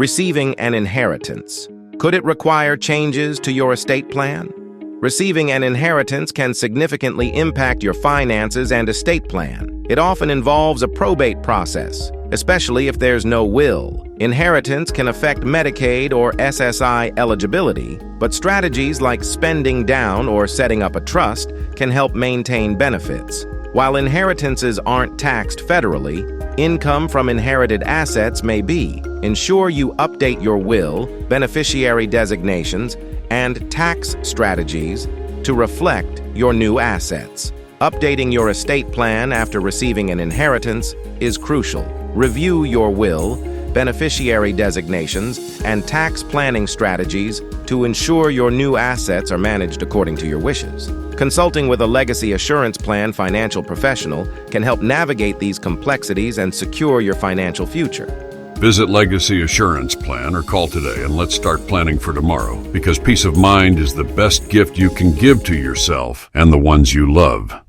Receiving an inheritance. Could it require changes to your estate plan? Receiving an inheritance can significantly impact your finances and estate plan. It often involves a probate process, especially if there's no will. Inheritance can affect Medicaid or SSI eligibility, but strategies like spending down or setting up a trust can help maintain benefits. While inheritances aren't taxed federally, income from inherited assets may be. Ensure you update your will, beneficiary designations, and tax strategies to reflect your new assets. Updating your estate plan after receiving an inheritance is crucial. Review your will, beneficiary designations, and tax planning strategies to ensure your new assets are managed according to your wishes. Consulting with a legacy assurance plan financial professional can help navigate these complexities and secure your financial future. Visit Legacy Assurance Plan or call today and let's start planning for tomorrow, because peace of mind is the best gift you can give to yourself and the ones you love.